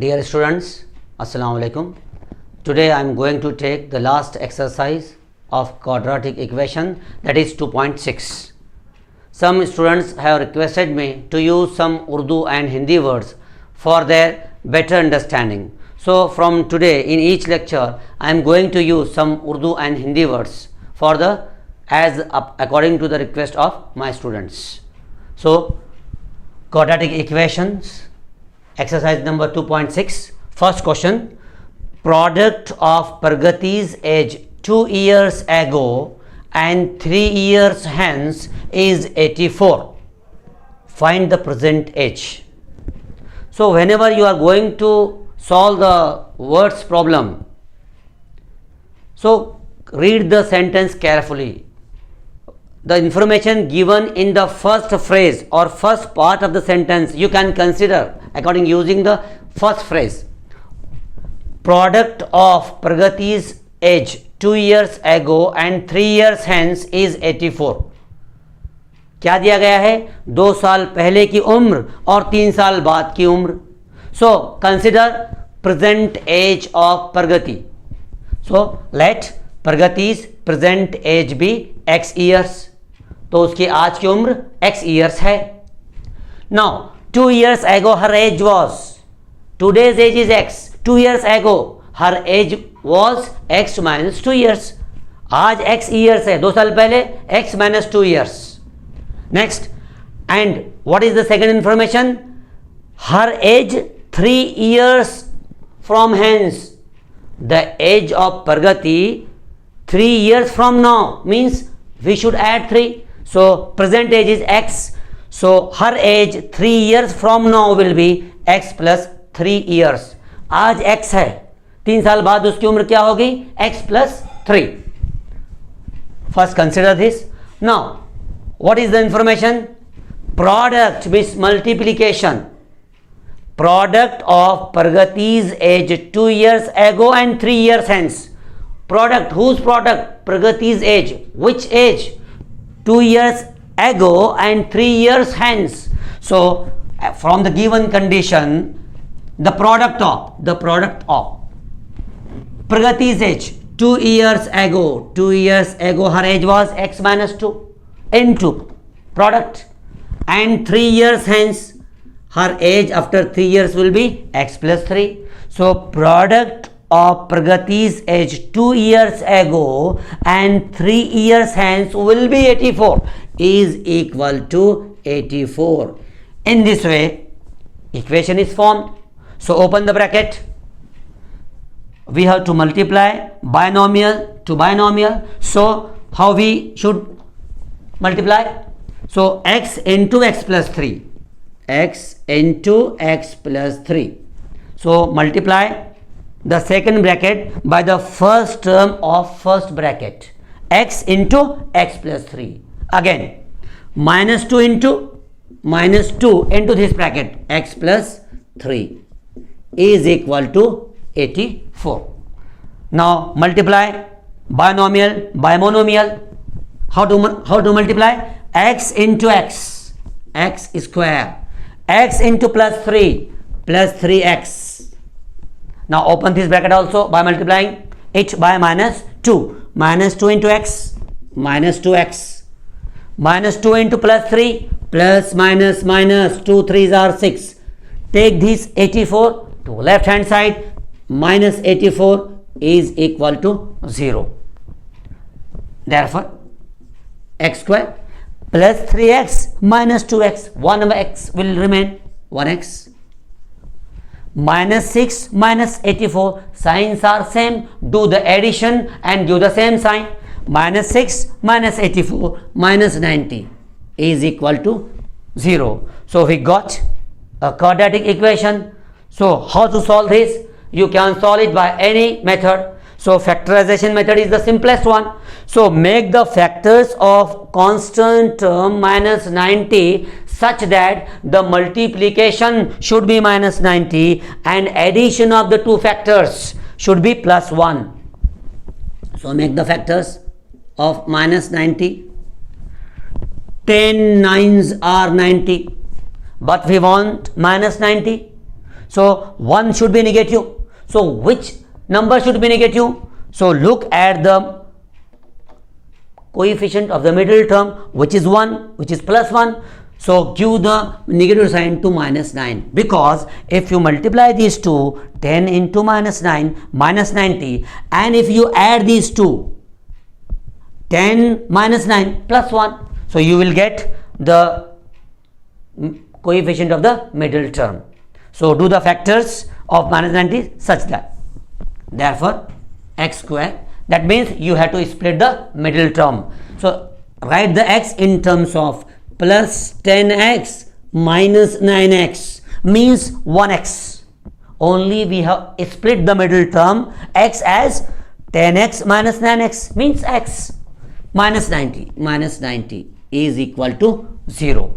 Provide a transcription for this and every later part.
Dear students, Assalamu alaikum. Today I am going to take the last exercise of quadratic equation, that is 2.6. Some students have requested me to use some Urdu and Hindi words for their better understanding. So from today in each lecture I am going to use some Urdu and Hindi words for according to the request of my students. So quadratic equations, exercise number 2.6. First question: product of Pragati's age 2 years ago and 3 years hence is 84. Find the present age. So whenever you are going to solve the words problem, so read the sentence carefully. The information given in the first phrase or first part of the sentence you can consider according using the first phrase. Product of Pragati's age 2 years ago and 3 years hence is 84. क्या दिया गया है? 2 साल पहले की उम्र और 3 साल बाद की उम्र. So consider present age of Pragati. So let Pragati's present age be x years. तो उसकी आज की उम्र x years है. Now 2 years ago her age was, today's age is x. 2 years ago her age was x minus 2 years. आज x years है, 2 साल पहले x minus 2 years. Next, and what is the second information? Her age 3 years from hence. The age of Pragati 3 years from now means we should add 3. So present age is x. So her age 3 years from now will be x plus 3 years. आज x है, 3 साल बाद उसकी उम्र क्या होगी? x plus 3. First consider this. Now what is the information? Product means multiplication. Product of Pragati's age 2 years ago and 3 years hence. Product, whose product? Pragati's age. Which age? 2 years ago and 3 years hence. So from the given condition, the product of Pragati's age 2 years ago her age was x minus 2 into product, and 3 years hence her age after 3 years will be x plus 3. So product of Pragati's age 2 years ago and 3 years hence will be 84 is equal to 84. In this way equation is formed. So open the bracket. We have to multiply binomial to binomial. So how we should multiply? So x into x plus 3. X into x plus 3. So multiply the second bracket by the first term of first bracket. X into x plus 3. Again minus 2 into this bracket, x plus 3 is equal to 84. Now multiply binomial by monomial. How to multiply? X into x square, x into plus 3 plus 3x. Now open this bracket also by multiplying it by minus 2. Minus 2 into x, minus 2x. Minus 2 into plus 3, plus minus 2 3s are 6. Take this 84 to left hand side. Minus 84 is equal to 0. Therefore x square plus 3x minus 2x, 1x will remain 1x. Minus 6 minus 84, signs are same. Do the addition and give the same sign. Minus 6 minus 84 minus 90 is equal to 0. So we got a quadratic equation. So how to solve this? You can solve it by any method. So factorization method is the simplest one. So make the factors of constant term minus 90 such that the multiplication should be minus 90 and addition of the two factors should be plus 1. So make the factors of minus 90. 10 9s are 90, but we want minus 90. So 1 should be negative. So which number should be negative? So look at the coefficient of the middle term, which is 1, which is plus 1. So give the negative sign to minus 9, because if you multiply these two, 10 into minus 9, minus 90, and if you add these two, 10 minus 9 plus 1, so you will get the coefficient of the middle term. So do the factors of minus 90 such that, therefore x square, that means you have to split the middle term. So write the x in terms of plus 10x minus 9x, means 1x. Only we have split the middle term x as 10x minus 9x, means x. Minus 90 is equal to 0.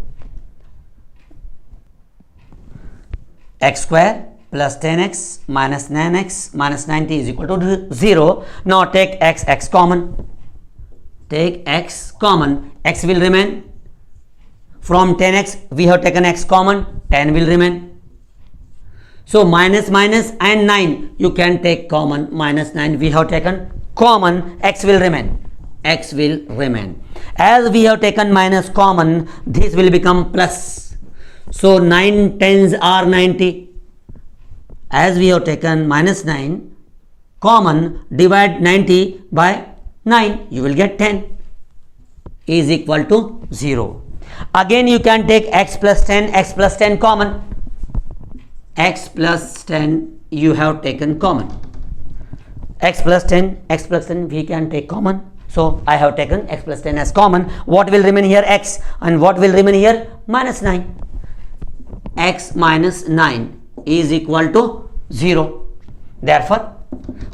X square plus 10x minus 9x minus 90 is equal to 0. Now take x common. Take x common. X will remain. From 10x we have taken x common. 10 will remain. So minus and 9 you can take common. Minus 9 we have taken common. X will remain. X will remain. As we have taken minus common, this will become plus. So 9 tens are 90. As we have taken minus 9 common, divide 90 by 9, you will get 10 is equal to 0. Again you can take x plus 10 common. X plus 10 you have taken common. X plus 10 we can take common. So I have taken x plus 10 as common. What will remain here? X. And what will remain here? Minus 9. X minus 9 is equal to 0. Therefore,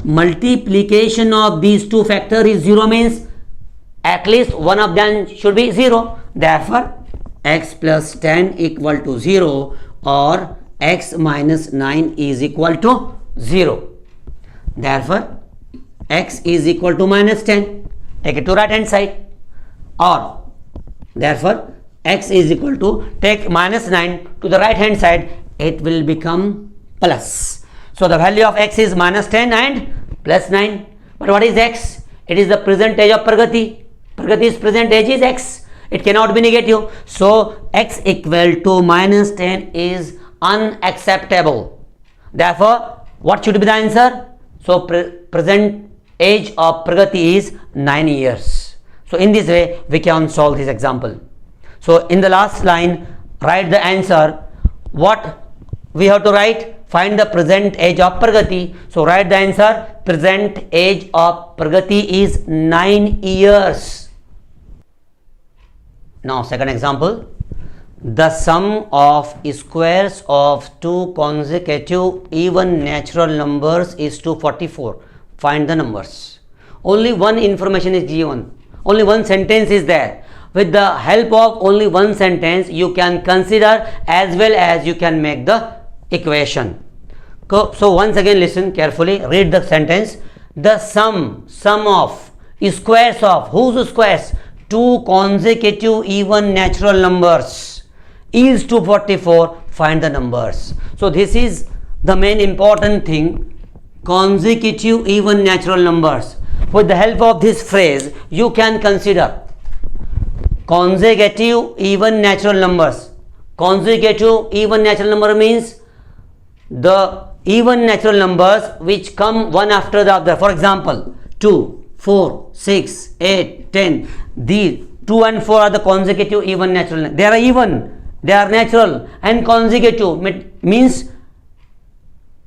multiplication of these two factors is 0, means at least one of them should be 0. Therefore, x plus 10 equal to 0 or x minus 9 is equal to 0. Therefore, x is equal to minus 10. Take it to right hand side. Or, therefore, x is equal to, take minus 9 to the right hand side, it will become plus. So the value of x is minus 10 and plus 9. But what is x? It is the present age of Pragati. Pragati's present age is x. It cannot be negative. So x equal to minus 10 is unacceptable. Therefore, what should be the answer? So present age of Pragati is 9 years. So in this way we can solve this example. So in the last line, write the answer. What we have to write? Find the present age of Pragati. So write the answer. Present age of Pragati is 9 years. Now second example. The sum of squares of two consecutive even natural numbers is 244. Find the numbers. Only one information is given. Only one sentence is there. With the help of only one sentence, you can consider as well as you can make the equation. So once again listen carefully, read the sentence. The sum of squares of, whose squares? Two consecutive even natural numbers is 244. Find the numbers. So this is the main important thing. Consecutive even natural numbers. With the help of this phrase, you can consider consecutive even natural numbers. Consecutive even natural number means the even natural numbers which come one after the other. For example, 2, 4, 6, 8, 10. These 2 and 4 are the consecutive even natural. They are even, they are natural, and consecutive means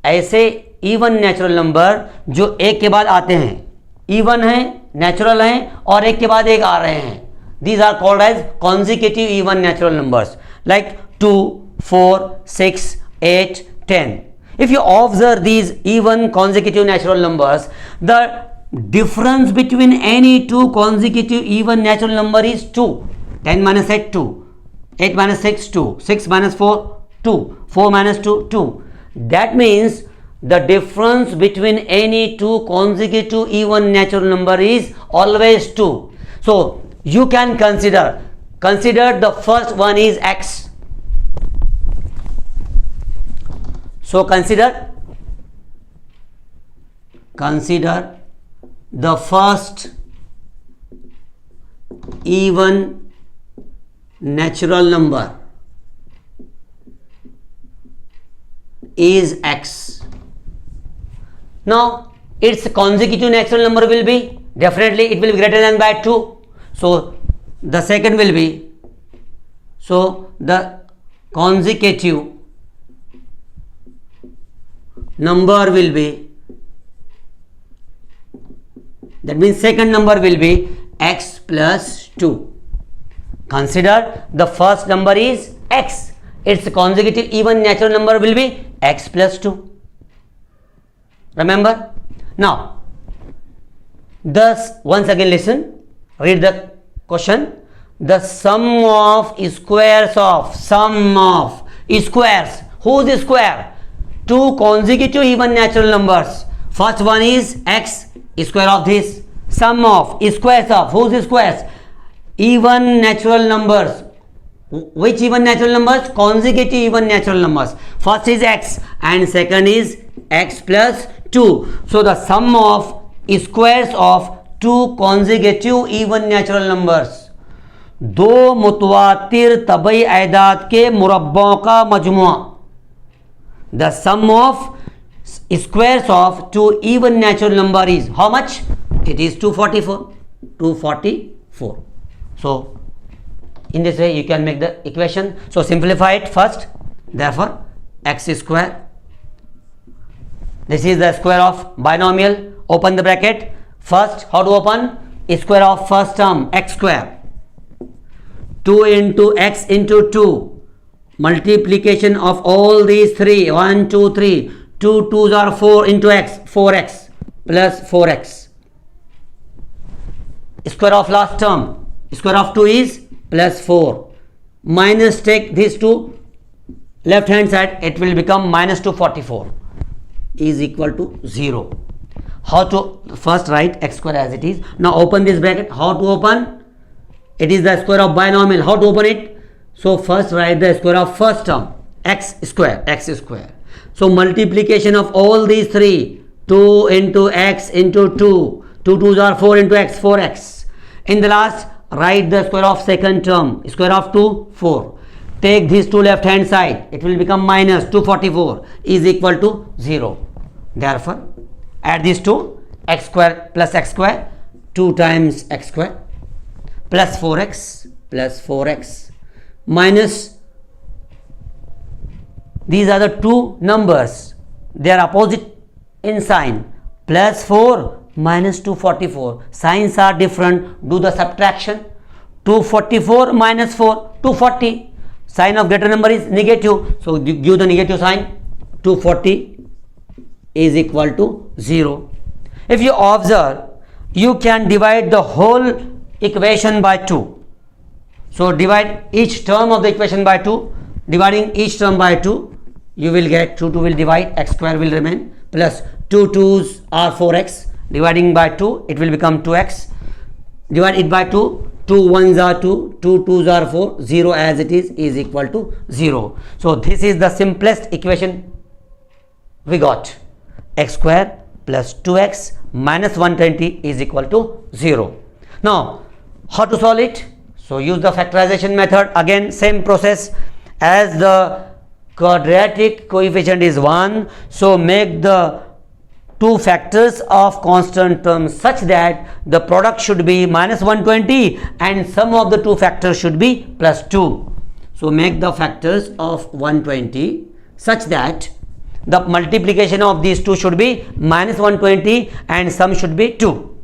ऐसे even natural number जो एक के बाद आते हैं, even है, natural हैं और एक के बाद एक आ रहे हैं. These are called as consecutive even natural numbers like 2, 4, 6, 8, 10. If you observe these even consecutive natural numbers, the difference between any two consecutive even natural number is 2. 10 minus 8, 2. 8 minus 6, 2. 6 minus 4, 2. 4 minus 2, 2. That means the difference between any two consecutive even natural number is always 2. So you can consider the first one is x. So consider the first even natural number is x. Now its consecutive natural number will be, definitely it will be greater than by 2. So the second will be, so the consecutive number will be, that means second number will be x plus 2. Consider the first number is x, its consecutive even natural number will be x plus 2. Remember? Now, thus once again listen, read the question. The sum of squares of, whose square? Two consecutive even natural numbers. First one is x, square of this. Sum of squares of, whose squares? Even natural numbers. Which even natural numbers? Consecutive even natural numbers. First is x and second is x plus 2. So the sum of squares of two consecutive even natural numbers, दो मुतवातिर तबई अदाद के मुरब्बों का मजमुआ. The sum of squares of two even natural number is how much? It is 244. 244. So in this way you can make the equation. So simplify it first. Therefore x square, this is the square of binomial. Open the bracket. First, how to open? Square of first term, x square. 2 into x into 2. Multiplication of all these three. 1, 2, 3. 2 2s are 4 into x. 4x plus 4x. Square of last term. Square of 2 is plus 4. Minus, take these two left hand side. It will become minus 244 is equal to 0. How to first write x square as it is. Now open this bracket. How to open? It is the square of binomial. How to open it? So first write the square of first term, x square. So multiplication of all these three, 2 into x into 2. 2 2s are 4 into x, 4x. In the last, write the square of second term, square of 2, 4. Take these two left hand side. It will become minus 244 is equal to 0. Therefore, add these two, x square plus x square, 2 times x square plus 4x minus, these are the two numbers, they are opposite in sign, plus 4 minus 244, signs are different, do the subtraction. 244 minus 4, 240, sign of greater number is negative, so give the negative sign. 240 is equal to 0. If you observe, you can divide the whole equation by 2. So divide each term of the equation by 2. Dividing each term by 2, you will get 2 will divide, x square will remain, plus 2 2s are 4x. Dividing by 2, it will become 2x. Divide it by 2, 2 1s are 2, 2 2s are 4, 0 as it is equal to 0. So this is the simplest equation we got. X square plus 2x minus 120 is equal to 0. Now how to solve it? So use the factorization method. Again same process. As the quadratic coefficient is 1, so make the two factors of constant term such that the product should be minus 120 and sum of the two factors should be plus 2. So make the factors of 120 such that the multiplication of these two should be minus 120 and sum should be 2.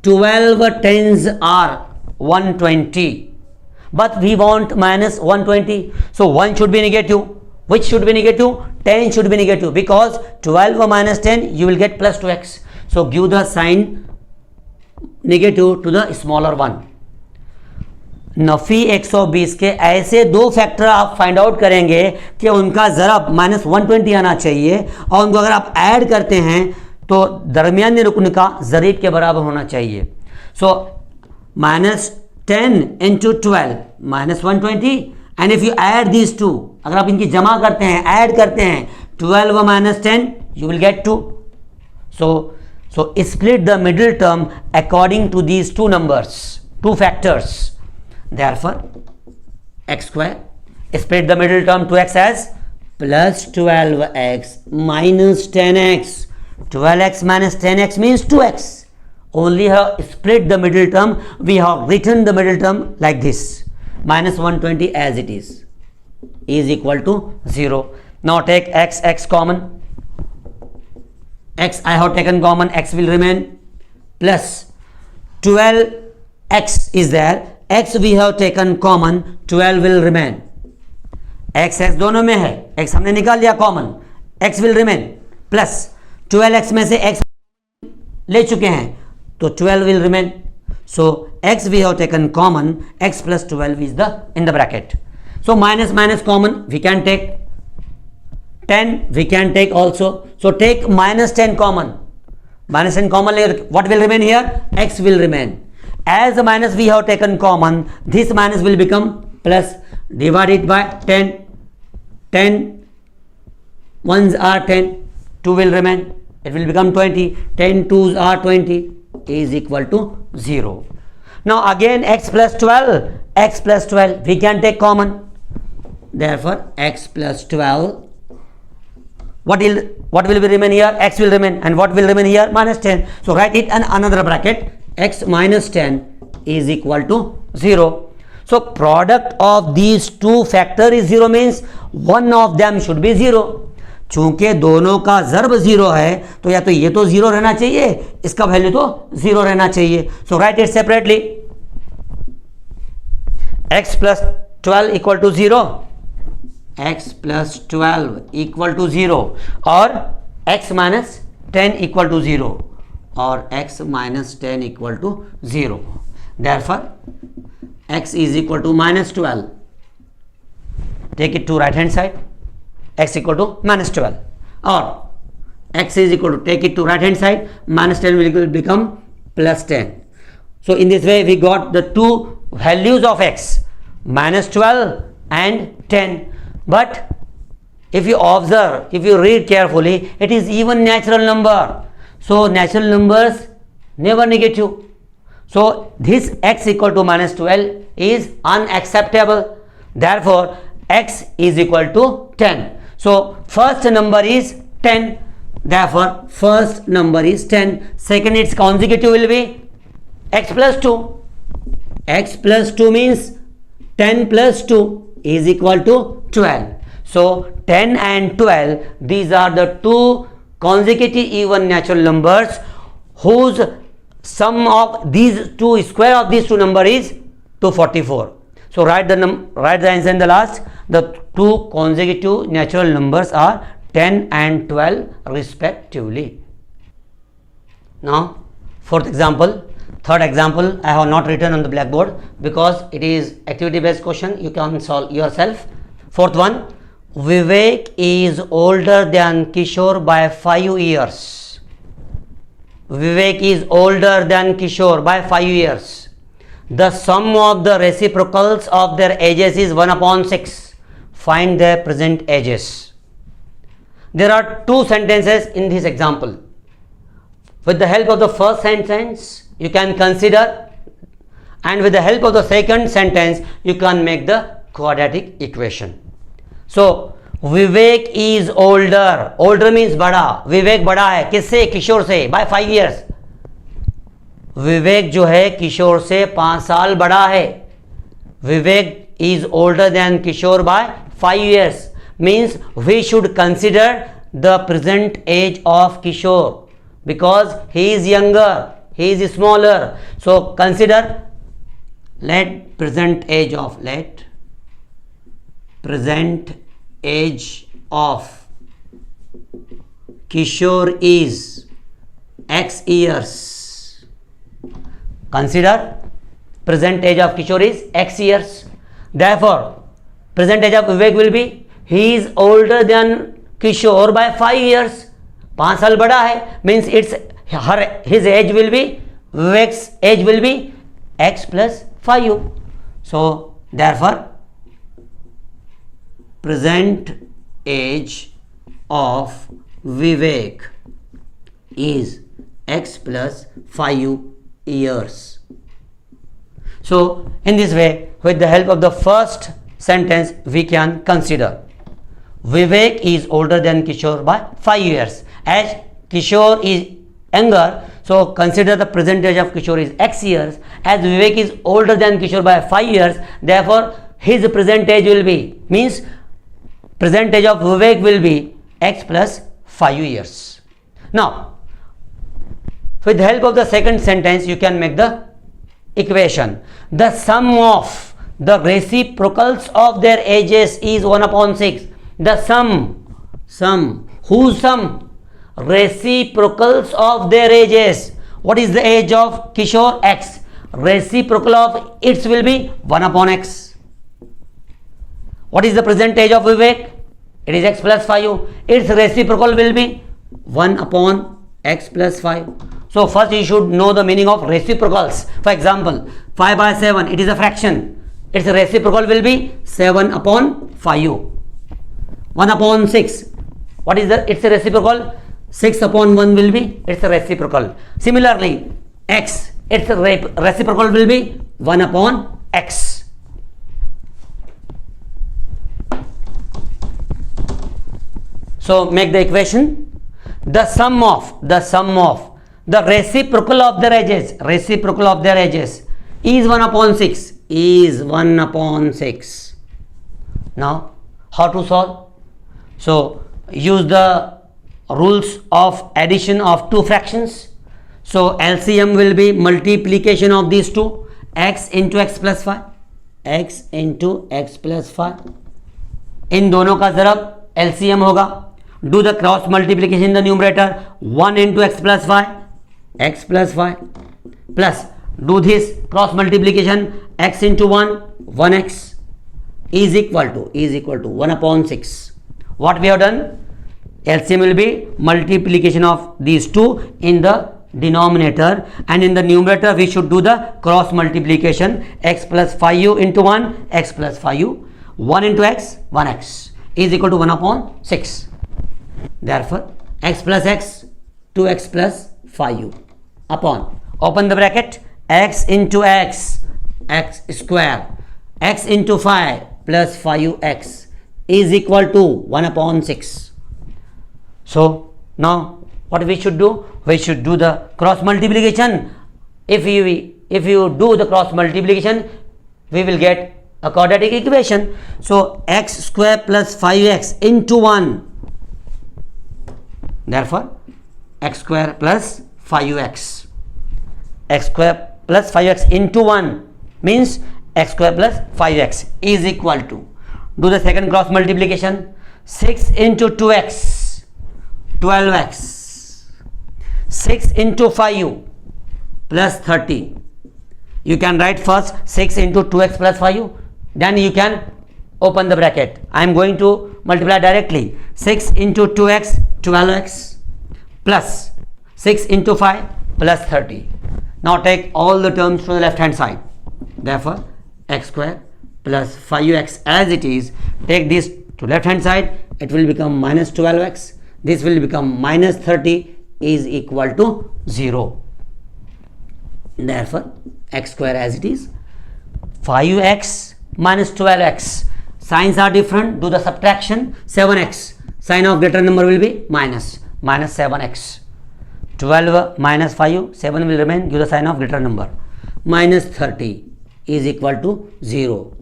12 tens are 120, but we want minus 120, so 1 should be negative. Which should be negative? 10 should be negative, because 12 minus 10 you will get plus 2x. So give the sign negative to the smaller one. नफ़ी 120 के ऐसे दो factor आप find out करेंगे कि उनका ज़रब minus 120 आना चाहिए, और उनको अगर आप ऐड करते हैं तो दरमियानी रुकन का ज़रीब के बराबर होना चाहिए. So minus 10 into 12 minus 120 and if you add these two, अगर आप इनकी जमा करते हैं, ऐड करते हैं, 12 minus 10, you will get 2. So split the middle term according to these two numbers, two factors. Therefore, x square, split the middle term 2x as plus 12x minus 10x. 12x minus 10x means 2x. Only have split the middle term. We have written the middle term like this. Minus 120 as it is equal to 0. Now take x common. X I have taken common, x will remain, plus 12x is there, x we have taken common, 12 will remain. x दोनों में है, x हमने निकाल लिया common, x will remain, plus 12x में से x ले चुके हैं तो 12 will remain. So x we have taken common, x plus 12 is in the bracket. So minus minus common, we can take 10, we can take also. So take minus 10 common. Minus 10 common, what will remain here? X will remain. As the minus we have taken common, this minus will become plus. Divide it by 10. 10 ones are 10. 2 will remain. It will become 20. 10 2s are 20 is equal to 0. Now again x plus 12. X plus 12. We can take common. Therefore x plus 12. What will be remain here? X will remain, and what will remain here? Minus 10. So write it in another bracket. X minus 10 is equal to 0. So product of these two factor is 0 means one of them should be 0. चूंकि दोनों का ज़र्ब 0 है तो या तो ये तो 0 रहना चाहिए, इसका वैल्यू तो 0 रहना चाहिए. So write it separately. X plus 12 equal to 0. x plus 12 equal to 0 और x minus 10 equal to 0 और x minus 10 equal to 0. Therefore x is equal to minus 12. Take it to right hand side. X equal to minus 12 or x is equal to, take it to right hand side, minus 10 will become plus 10. So in this way we got the two values of x, minus 12 and 10. But if you observe, if you read carefully, it is even natural number. So natural numbers never negative. So this x equal to minus 12 is unacceptable. Therefore x is equal to 10. So first number is 10. Therefore first number is 10. Second, its consecutive will be x plus 2. X plus 2 means 10 plus 2 is equal to 12. So 10 and 12, these are the two consecutive even natural numbers whose sum of these two, square of these two number is 244. So write the answer in the last. The two consecutive natural numbers are 10 and 12 respectively. Now fourth example. Third example I have not written on the blackboard because it is activity based question, you can solve yourself. Fourth one, Vivek is older than Kishore by 5 years. Vivek is older than Kishore by 5 years. The sum of the reciprocals of their ages is 1/6. Find their present ages. There are two sentences in this example. With the help of the first sentence you can consider, and with the help of the second sentence you can make the quadratic equation. So Vivek is older. Older means बड़ा. Vivek बड़ा है किससे? किशोर से by 5 years. विवेक जो है किशोर से 5 साल बड़ा है. Vivek is older than Kishore by 5 years. Means we should consider the present age of Kishore because he is younger, he is smaller. So consider, let present age of Kishore is x years. Consider present age of Kishore is x years. Therefore present age of Vivek will be, he is older than Kishore by 5 years. 5 साल बड़ा है, means his age will be, Vivek's age will be x plus 5. So therefore present age of Vivek is x plus 5 years. So in this way, with the help of the first sentence, we can consider Vivek is older than Kishore by 5 years. As Kishore is younger, so consider the present age of Kishore is x years. As Vivek is older than Kishore by 5 years, therefore his present age will be, means present age of Vivek will be x plus 5 years. Now with the help of the second sentence, you can make the equation. The sum of the reciprocals of their ages is 1 upon 6. The sum, whose sum? Reciprocals of their ages. What is the age of Kishore? X. Reciprocal of its will be 1 upon x. What is the present age of Vivek? It is x plus 5. Its reciprocal will be 1 upon x plus 5. So first you should know the meaning of reciprocals. For example, 5 by 7, it is a fraction. Its reciprocal will be 7 upon 5. 1 upon 6. What is its reciprocal? 6 upon 1 will be its reciprocal. Similarly, x, its reciprocal will be 1 upon x. So make the equation. The sum of the reciprocal of their ages is 1 upon 6. Is 1 upon 6. Now how to solve? So use the rules of addition of two fractions. So LCM will be multiplication of these two, x into x plus 5, x into x plus 5. इन दोनों का ज़रब LCM होगा. Do the cross multiplication in the numerator. 1 into x plus 5, x plus 5, plus do this cross multiplication, x into 1, 1x is equal to 1 upon 6. What we have done? LCM will be multiplication of these two in the denominator, and in the numerator we should do the cross multiplication, x plus 5u into 1, x plus 5u, 1 into x, 1x is equal to 1 upon 6. Therefore x plus x, 2x plus 5u upon, open the bracket, x into x, x square, x into 5 plus 5x is equal to 1 upon 6. So now what we should do? We should do the cross multiplication. If you do the cross multiplication, we will get a quadratic equation. So x square plus 5x into 1. Therefore x square plus 5x. X square plus 5x into 1 means x square plus 5x is equal to, do the second cross multiplication, 6 into 2x, 12x, 6 into 5u plus 30. You can write first 6 into 2x plus 5u, then you can open the bracket. I am going to multiply directly. 6 into 2x, 12x, plus 6 into 5 plus 30. Now take all the terms to the left hand side. Therefore x square plus 5x as it is, take this to left hand side, it will become minus 12x, this will become minus 30 is equal to 0. Therefore x square as it is, 5x minus 12x, signs are different, do the subtraction, 7x, sign of greater number will be minus 7x, 12 minus 5, 7 will remain, give the sign of greater number, minus 30 is equal to 0.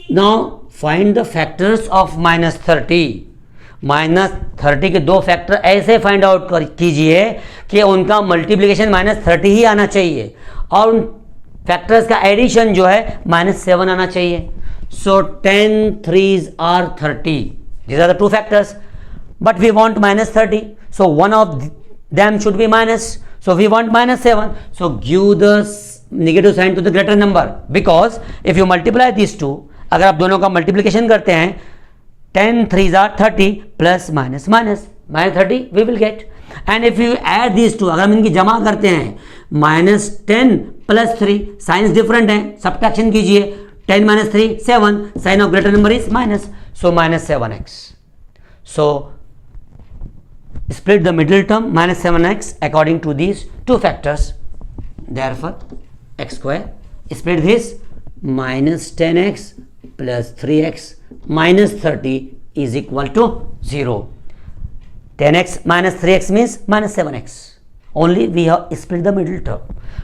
Now find the factors of minus 30. Minus 30 के दो factor ऐसे find out कीजिए कि उनका multiplication minus 30 ही आना चाहिए और उन फैक्टर्स का एडिशन जो है माइनस 7 आना चाहिए. सो 10 3s are 30. These are the two factors, but we want minus 30, so one of them should be minus, so we want minus 7. So give the negative sign to the greater number, because if you multiply these two, अगर आप दोनों का multiplication करते हैं, 10 3s are 30 plus minus 30 we will get, and if you add these two, अगर हम इनकी जमा करते हैं, minus 10 plus 3, साइंस डिफरेंट है, सब्ट्रैक्शन कीजिए, 10 minus 3 7, sign of greater number is minus, so minus 7x. So split the middle term minus 7x according to these two factors. Therefore x square, split this, minus 10x plus 3x minus 30 is equal to 0. 10x minus 3x means minus 7x. Only we have split the middle term.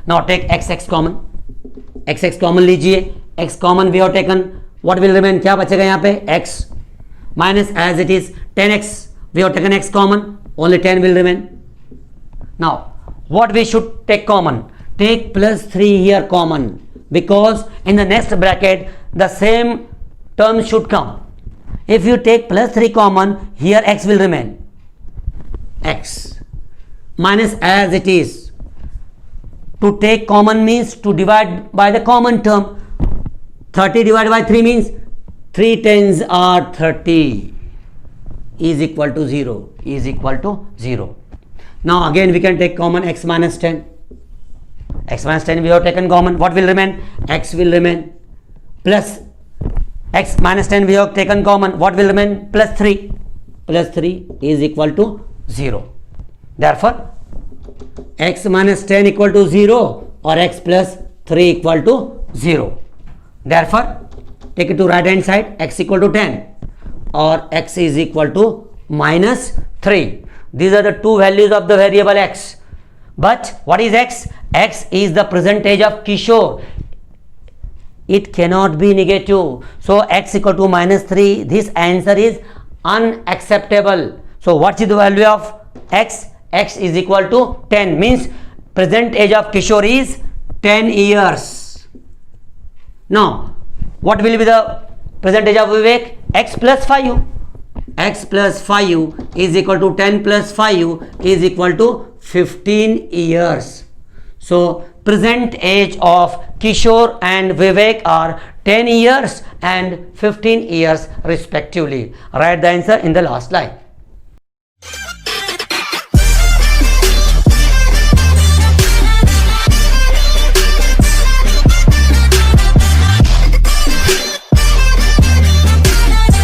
Now take x common. x common लीजिए. x common we have taken. What will remain? क्या बचेगा यहाँ पे? x minus as it is 10x. We have taken x common. Only 10 will remain. Now what we should take common? Take plus 3 here common, because in the next bracket the same term should come. If you take plus 3 common, here x will remain. X minus as it is. To take common means to divide by the common term. 30 divided by 3 means 3 tens are 30 is equal to 0. Is equal to 0. Now again we can take common x minus 10. X minus 10 we have taken common. What will remain? X will remain. Plus x minus 10 we have taken common. What will remain? Plus 3. Plus 3 is equal to 0. Therefore x minus 10 equal to 0 or x plus 3 equal to 0. Therefore take it to right hand side, x equal to 10 or x is equal to minus 3. These are the two values of the variable x. But what is x? X is the percentage of Kishore. It cannot be negative. So x equal to minus 3. This answer is unacceptable. So what is the value of x? X is equal to 10, means present age of Kishore is 10 years. Now what will be the present age of Vivek? X plus 5. X plus 5 is equal to 10 plus 5 is equal to 15 years. So present age of Kishore and Vivek are 10 years and 15 years respectively. Write the answer in the last line.